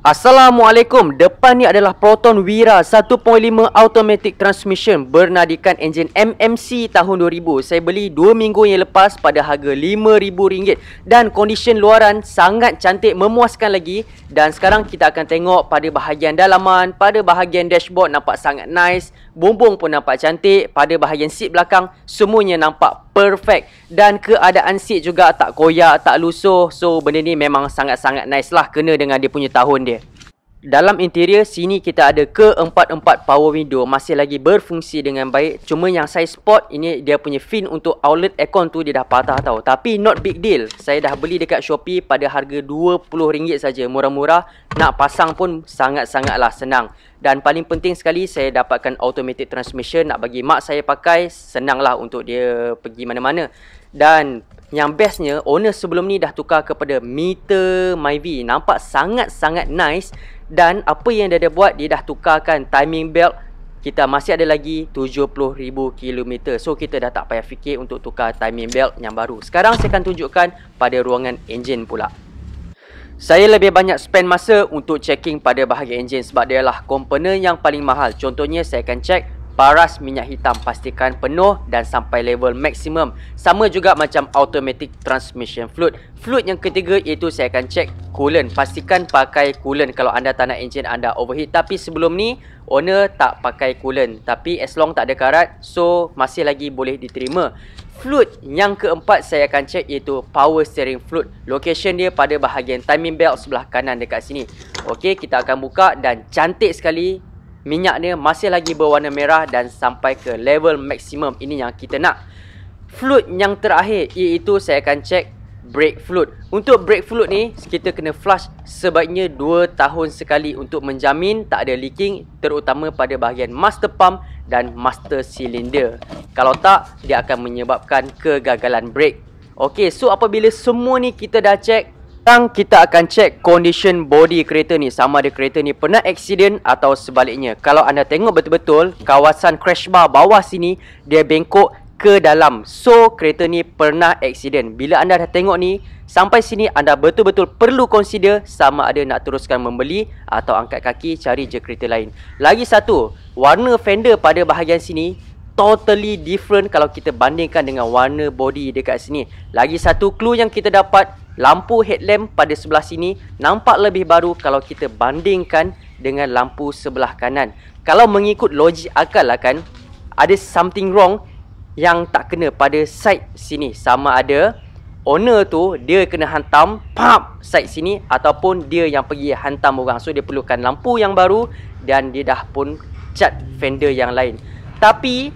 Assalamualaikum. Depan ni adalah Proton Wira 1.5 automatic transmission bernadikan enjin MMC tahun 2000. Saya beli 2 minggu yang lepas pada harga RM5,000 dan kondisi luaran sangat cantik, memuaskan lagi. Dan sekarang kita akan tengok pada bahagian dalaman, pada bahagian dashboard nampak sangat nice, bumbung pun nampak cantik, pada bahagian seat belakang semuanya nampak perfect dan keadaan seat juga tak koyak, tak lusuh. So benda ni memang sangat-sangat nice lah kena dengan dia punya tahun dia. Dalam interior sini kita ada ke-4 power window, masih lagi berfungsi dengan baik. Cuma yang saya spot ini dia punya fin untuk outlet aircon tu dia dah patah tau. Tapi not big deal. Saya dah beli dekat Shopee pada harga RM20 saja, murah-murah. Nak pasang pun sangat-sangatlah senang. Dan paling penting sekali saya dapatkan automatic transmission, nak bagi mak saya pakai, senanglah untuk dia pergi mana-mana. Dan yang bestnya, owner sebelum ni dah tukar kepada meter Myvi. Nampak sangat-sangat nice. Dan apa yang dia dah buat, dia dah tukarkan timing belt. Kita masih ada lagi 70,000 km. So kita dah tak payah fikir untuk tukar timing belt yang baru. Sekarang saya akan tunjukkan pada ruangan enjin pula. Saya lebih banyak spend masa untuk checking pada bahagian enjin sebab dia lah komponen yang paling mahal. Contohnya saya akan check paras minyak hitam, pastikan penuh dan sampai level maksimum. Sama juga macam automatic transmission fluid. Fluid yang ketiga iaitu saya akan check coolant. Pastikan pakai coolant kalau anda tak nak enjin anda overheat. Tapi sebelum ni owner tak pakai coolant. Tapi as long tak ada karat, so masih lagi boleh diterima. Fluid yang keempat saya akan check iaitu power steering fluid. Location dia pada bahagian timing belt sebelah kanan dekat sini. Okey, kita akan buka dan cantik sekali. Minyak dia masih lagi berwarna merah dan sampai ke level maksimum. Ini yang kita nak. Fluid yang terakhir iaitu saya akan check brake fluid. Untuk brake fluid ni kita kena flush sebaiknya 2 tahun sekali untuk menjamin tak ada leaking, terutama pada bahagian master pump dan master cylinder. Kalau tak, dia akan menyebabkan kegagalan brake. Okey, so apabila semua ni kita dah check, sekarang kita akan check condition body kereta ni. Sama ada kereta ni pernah accident atau sebaliknya. Kalau anda tengok betul-betul, kawasan crash bar bawah sini dia bengkok ke dalam. So kereta ni pernah accident. Bila anda dah tengok ni, sampai sini anda betul-betul perlu consider sama ada nak teruskan membeli atau angkat kaki cari je kereta lain. Lagi satu, warna fender pada bahagian sini totally different kalau kita bandingkan dengan warna body dekat sini. Lagi satu clue yang kita dapat, lampu headlamp pada sebelah sini nampak lebih baru kalau kita bandingkan dengan lampu sebelah kanan. Kalau mengikut logik akal lah kan, ada something wrong yang tak kena pada side sini. Sama ada owner tu dia kena hantam pump side sini ataupun dia yang pergi hantam orang. So dia perlukan lampu yang baru dan dia dah pun cat fender yang lain. Tapi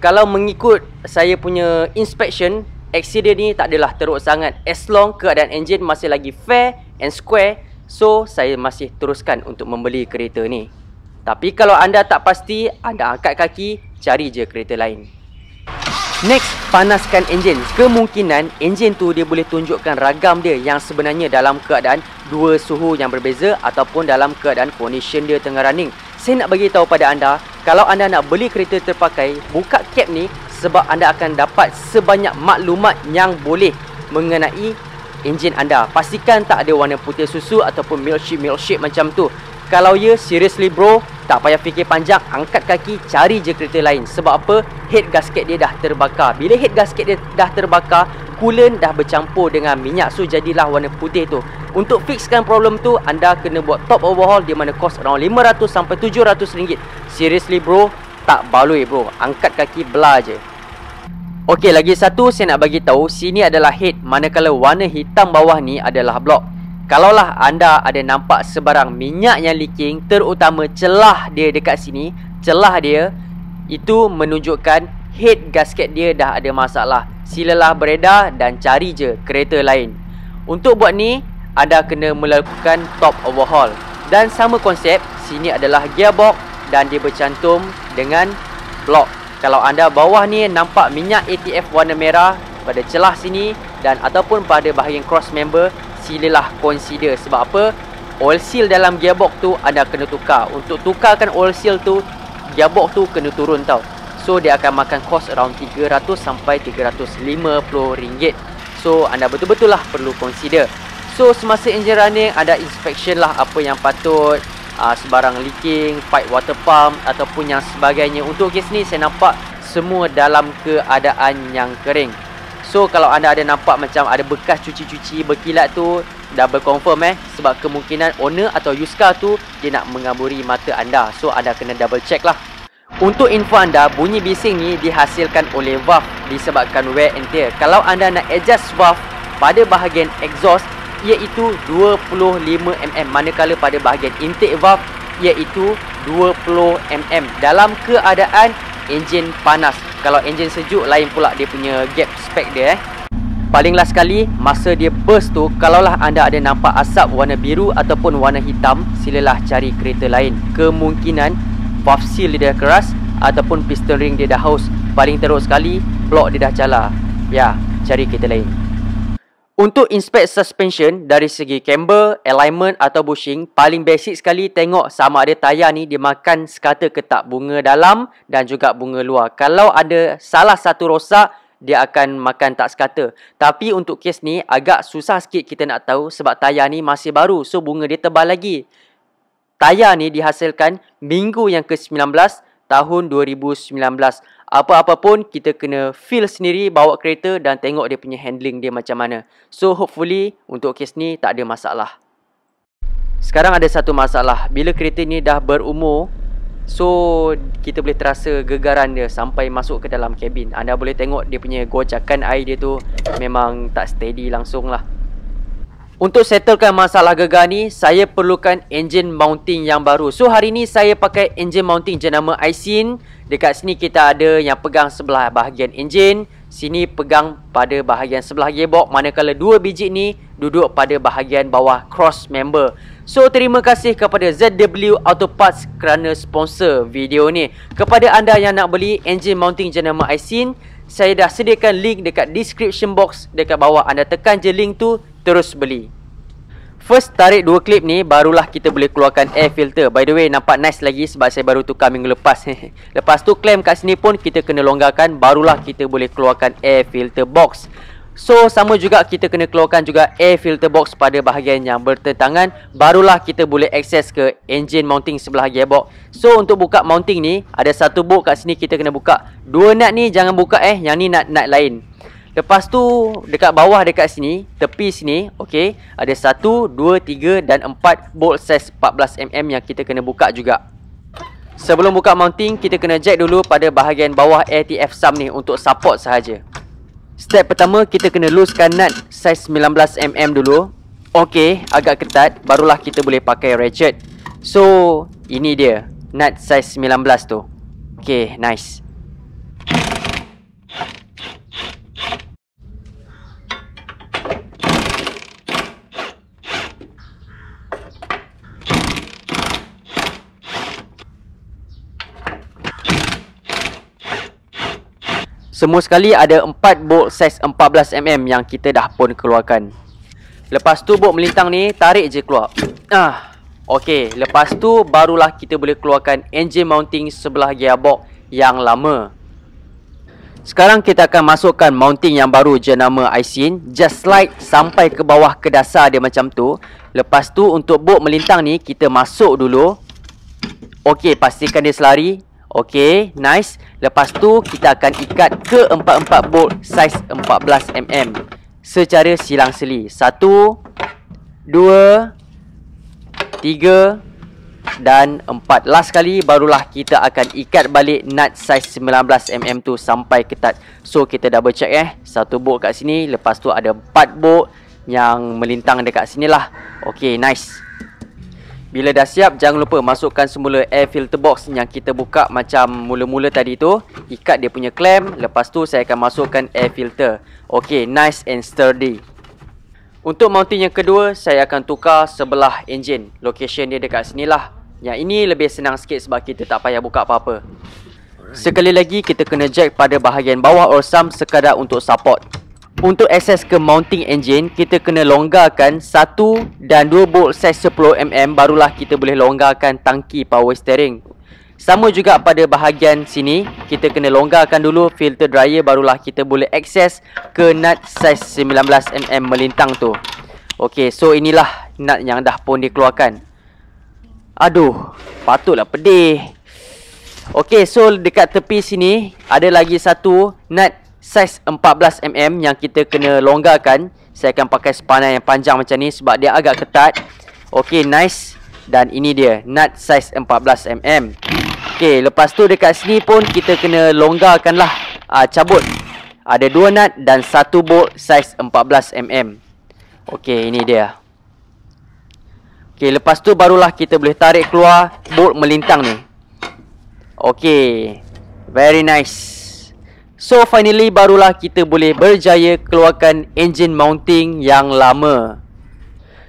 kalau mengikut saya punya inspection, accident ni tak adalah teruk sangat. As long keadaan enjin masih lagi fair and square, so saya masih teruskan untuk membeli kereta ni. Tapi kalau anda tak pasti, anda angkat kaki, cari je kereta lain. Next, panaskan enjin. Kemungkinan enjin tu dia boleh tunjukkan ragam dia yang sebenarnya dalam keadaan dua suhu yang berbeza ataupun dalam keadaan condition dia tengah running. Saya nak bagi tahu pada anda, kalau anda nak beli kereta terpakai, buka cap ni sebab anda akan dapat sebanyak maklumat yang boleh mengenai enjin anda. Pastikan tak ada warna putih susu ataupun milkshake macam tu. Kalau ya, seriously bro, tak payah fikir panjang, angkat kaki, cari je kereta lain. Sebab apa? Head gasket dia dah terbakar. Bila head gasket dia dah terbakar, coolant dah bercampur dengan minyak, so jadilah warna putih tu. Untuk fixkan problem tu, anda kena buat top overhaul di mana cost around RM500 sampai RM700. Seriously bro, tak baloi bro, angkat kaki belah je. Okey, lagi satu saya nak bagi tahu, sini adalah head, manakala warna hitam bawah ni adalah block. Kalaulah anda ada nampak sebarang minyak yang leaking, terutama celah dia dekat sini, celah dia itu menunjukkan head gasket dia dah ada masalah. Silalah beredar dan cari je kereta lain. Untuk buat ni, anda kena melakukan top overhaul. Dan sama konsep, sini adalah gearbox dan dia bercantum dengan block. Kalau anda bawah ni nampak minyak ATF warna merah pada celah sini dan ataupun pada bahagian cross member, silalah consider. Sebab apa? Oil seal dalam gearbox tu anda kena tukar. Untuk tukarkan oil seal tu, gearbox tu kena turun tau. So dia akan makan cost around RM300 sampai RM350. So anda betul-betul lah perlu consider. So semasa engine running ada inspection lah apa yang patut, sebarang leaking, pipe water pump ataupun yang sebagainya. Untuk kes ni saya nampak semua dalam keadaan yang kering. So kalau anda ada nampak macam ada bekas cuci-cuci berkilat tu, double confirm sebab kemungkinan owner atau used car tu dia nak mengaburi mata anda. So anda kena double check lah. Untuk info anda, bunyi bising ni dihasilkan oleh valve disebabkan wear and tear. Kalau anda nak adjust valve pada bahagian exhaust iaitu 25mm, manakala pada bahagian intake valve iaitu 20mm dalam keadaan enjin panas. Kalau enjin sejuk lain pula dia punya gap spec dia. Paling last sekali, masa dia burst tu, kalaulah anda ada nampak asap warna biru ataupun warna hitam, silalah cari kereta lain. Kemungkinan valve seal dia dah keras ataupun piston ring dia dah haus. Paling teruk sekali, block dia dah cala. Ya, cari kereta lain. Untuk inspect suspension dari segi camber, alignment atau bushing, paling basic sekali tengok sama ada tayar ni dia makan sekata ke tak, bunga dalam dan juga bunga luar. Kalau ada salah satu rosak, dia akan makan tak sekata. Tapi untuk kes ni agak susah sikit kita nak tahu sebab tayar ni masih baru. So bunga dia tebal lagi. Tayar ni dihasilkan minggu yang ke-19 tahun 2019. Apa-apa pun kita kena feel sendiri bawa kereta dan tengok dia punya handling dia macam mana. So hopefully untuk kes ni tak ada masalah. Sekarang ada satu masalah. Bila kereta ni dah berumur, so kita boleh terasa gegaran dia sampai masuk ke dalam kabin. Anda boleh tengok dia punya gocakan air dia tu memang tak steady langsung lah. Untuk settlekan masalah gegar ni, saya perlukan engine mounting yang baru. So hari ni saya pakai engine mounting jenama Aisin. Dekat sini kita ada yang pegang sebelah bahagian engine, sini pegang pada bahagian sebelah gearbox, manakala dua biji ni duduk pada bahagian bawah cross member. So terima kasih kepada ZW Auto Parts kerana sponsor video ni. Kepada anda yang nak beli engine mounting jenama Aisin, saya dah sediakan link dekat description box dekat bawah. Anda tekan je link tu, terus beli. First tarik dua klip ni, barulah kita boleh keluarkan air filter. By the way, nampak nice lagi sebab saya baru tukar minggu lepas. Lepas tu klem kat sini pun kita kena longgarkan, barulah kita boleh keluarkan air filter box. So sama juga kita kena keluarkan juga air filter box pada bahagian yang bertentangan, barulah kita boleh akses ke engine mounting sebelah gearbox. So untuk buka mounting ni, ada satu bolt kat sini kita kena buka. Dua nut ni jangan buka yang ni nut lain. Lepas tu dekat bawah dekat sini, tepi sini, okey, ada 1, 2, 3 dan 4 bolt size 14mm yang kita kena buka juga. Sebelum buka mounting, kita kena jack dulu pada bahagian bawah ATF sum ni untuk support sahaja. Step pertama, kita kena loosekan nut size 19mm dulu. Okey, agak ketat, barulah kita boleh pakai ratchet. So, ini dia, nut size 19 tu. Okey, nice. Semua sekali ada 4 bolt size 14mm yang kita dah pun keluarkan. Lepas tu bolt melintang ni tarik je keluar. Okey, lepas tu barulah kita boleh keluarkan engine mounting sebelah gearbox yang lama. Sekarang kita akan masukkan mounting yang baru jenama Aisin. Just slide sampai ke bawah ke dasar dia macam tu. Lepas tu untuk bolt melintang ni kita masuk dulu. Okey, pastikan dia selari. Okey, nice. Lepas tu kita akan ikat ke 4 bolt size 14mm secara silang-seli. 1, 2, 3 dan 4. Last kali barulah kita akan ikat balik nut size 19mm tu sampai ketat. So kita double check satu bolt kat sini, lepas tu ada 4 bolt yang melintang dekat sini lah. Okey, nice. Bila dah siap, jangan lupa masukkan semula air filter box yang kita buka macam mula-mula tadi tu. Ikat dia punya clamp. Lepas tu saya akan masukkan air filter. Ok, nice and sturdy. Untuk mounting yang kedua, saya akan tukar sebelah engine. Location dia dekat sini lah. Yang ini lebih senang sikit sebab kita tak payah buka apa-apa. Sekali lagi, kita kena jack pada bahagian bawah orsam sekadar untuk support. Untuk akses ke mounting engine, kita kena longgarkan 1 dan 2 bolt size 10mm, barulah kita boleh longgarkan tangki power steering. Sama juga pada bahagian sini, kita kena longgarkan dulu filter dryer, barulah kita boleh akses ke nut size 19mm melintang tu. Okey, so inilah nut yang dah pun dikeluarkan. Aduh, patutlah pedih. Okey, so dekat tepi sini ada lagi satu nut saiz 14mm yang kita kena longgarkan. Saya akan pakai spanner yang panjang macam ni sebab dia agak ketat. Okey, nice. Dan ini dia, nut saiz 14mm. Okey, lepas tu dekat sini pun kita kena longgarkan lah. Cabut. Ada 2 nut dan 1 bolt saiz 14mm. Okey, ini dia. Okey, lepas tu barulah kita boleh tarik keluar bolt melintang ni. Okey, very nice. So finally barulah kita boleh berjaya keluarkan engine mounting yang lama.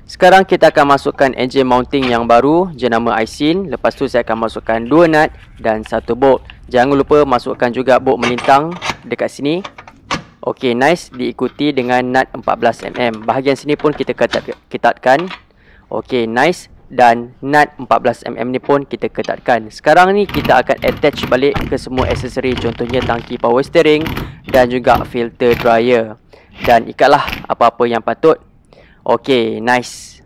Sekarang kita akan masukkan engine mounting yang baru jenama Aisin. Lepas tu saya akan masukkan 2 nut dan 1 bolt. Jangan lupa masukkan juga bolt melintang dekat sini. Okey, nice. Diikuti dengan nut 14mm. Bahagian sini pun kita ketatkan. Okey, nice. Dan nut 14mm ni pun kita ketatkan. Sekarang ni kita akan attach balik ke semua aksesori. Contohnya tangki power steering dan juga filter dryer. Dan ikatlah apa-apa yang patut. Okey, nice.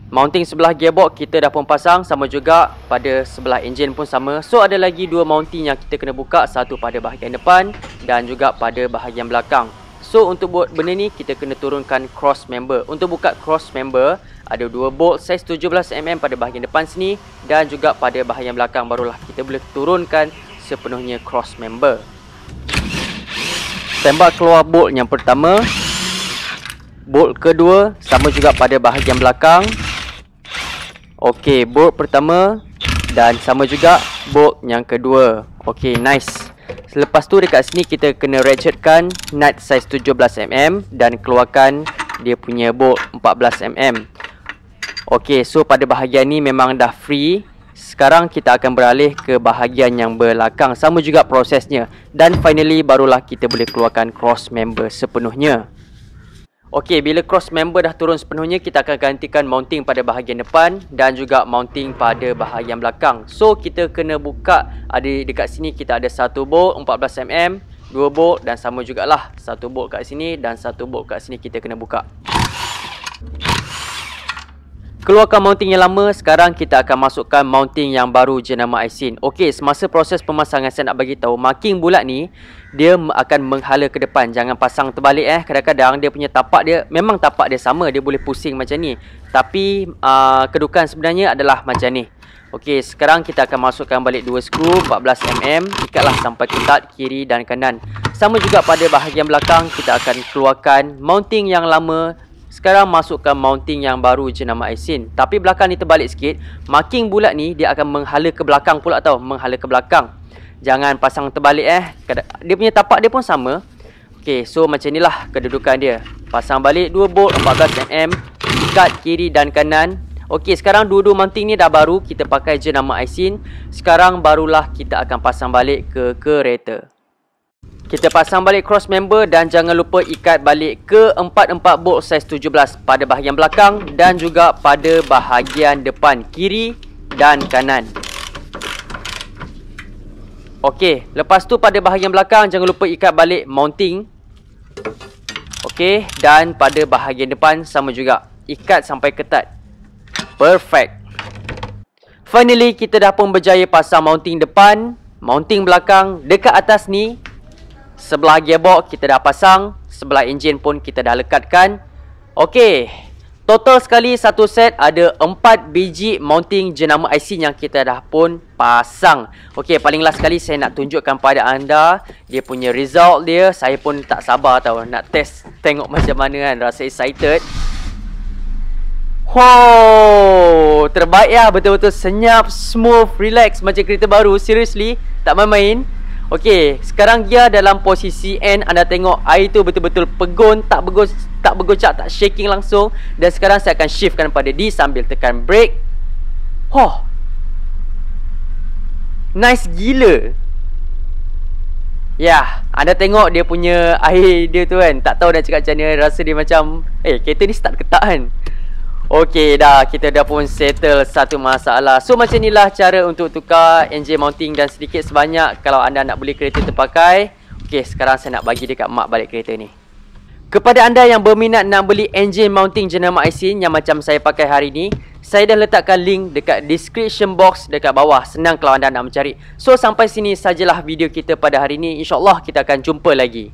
Mounting sebelah gearbox kita dah pun pasang. Sama juga pada sebelah enjin pun sama. So ada lagi 2 mounting yang kita kena buka. Satu pada bahagian depan dan juga pada bahagian belakang. So untuk buat benda ni kita kena turunkan cross member. Untuk buka cross member ada 2 bolt saiz 17mm pada bahagian depan sini dan juga pada bahagian belakang. Barulah kita boleh turunkan sepenuhnya cross member. Tembak keluar bolt yang pertama. Bolt kedua sama juga pada bahagian belakang. Okey, bolt pertama dan sama juga bolt yang kedua. Okey, nice. Lepas tu dekat sini kita kena ratchetkan nut saiz 17mm dan keluarkan dia punya bolt 14mm. Okey, so pada bahagian ni memang dah free. Sekarang kita akan beralih ke bahagian yang belakang. Sama juga prosesnya. Dan finally barulah kita boleh keluarkan cross member sepenuhnya. Okey, bila cross member dah turun sepenuhnya, kita akan gantikan mounting pada bahagian depan dan juga mounting pada bahagian belakang. So, kita kena buka, ada dekat sini kita ada 1 bolt 14mm, 2 bolt dan sama jugalah 1 bolt kat sini dan 1 bolt kat sini kita kena buka. Keluarkan mounting yang lama, sekarang kita akan masukkan mounting yang baru jenama Aisin. Okey, semasa proses pemasangan saya nak bagi tahu, marking bulat ni dia akan menghala ke depan. Jangan pasang terbalik Kadang-kadang dia punya tapak dia memang tapak dia sama, dia boleh pusing macam ni. Tapi kedudukan sebenarnya adalah macam ni. Okey, sekarang kita akan masukkan balik 2 skru 14mm, ikatlah sampai ketat kiri dan kanan. Sama juga pada bahagian belakang, kita akan keluarkan mounting yang lama. Sekarang masukkan mounting yang baru jenama Aisin. Tapi belakang ni terbalik sikit. Marking bulat ni dia akan menghala ke belakang pula tau. Menghala ke belakang. Jangan pasang terbalik Dia punya tapak dia pun sama. Okey, so macam inilah kedudukan dia. Pasang balik 2 bolt 14mm. Ikat kiri dan kanan. Okey, sekarang dua-dua mounting ni dah baru. Kita pakai jenama Aisin. Sekarang barulah kita akan pasang balik ke kereta. Kita pasang balik cross member dan jangan lupa ikat balik ke 4 bolt saiz 17 pada bahagian belakang dan juga pada bahagian depan kiri dan kanan. Okey, lepas tu pada bahagian belakang jangan lupa ikat balik mounting. Okey, dan pada bahagian depan sama juga. Ikat sampai ketat. Perfect. Finally kita dah pun berjaya pasang mounting depan, mounting belakang. Dekat atas ni sebelah gearbox kita dah pasang, sebelah enjin pun kita dah lekatkan. Okey, total sekali satu set ada 4 biji mounting jenama IC yang kita dah pun pasang. Okey, paling last sekali saya nak tunjukkan pada anda dia punya result dia. Saya pun tak sabar tau nak test, tengok macam mana kan, rasa excited. Wow, terbaik ya, betul-betul senyap, smooth, relax macam kereta baru. Seriously, tak main-main. Okey, sekarang gear dalam posisi N. Anda tengok air tu betul-betul pegun, tak bergocak, tak shaking langsung. Dan sekarang saya akan shiftkan pada D sambil tekan brake. Nice gila. Ya, anda tengok dia punya air dia tu kan. Tak tahu nak cakap macam mana, rasa dia macam kereta ni start ketak kan. Okey dah, kita dah pun settle satu masalah. So macam inilah cara untuk tukar engine mounting dan sedikit sebanyak kalau anda nak beli kereta terpakai. Okey, sekarang saya nak bagi dekat mak balik kereta ni. Kepada anda yang berminat nak beli engine mounting jenama IC yang macam saya pakai hari ni, saya dah letakkan link dekat description box dekat bawah. Senang kalau anda nak mencari. So sampai sini sajalah video kita pada hari ni. InsyaAllah kita akan jumpa lagi.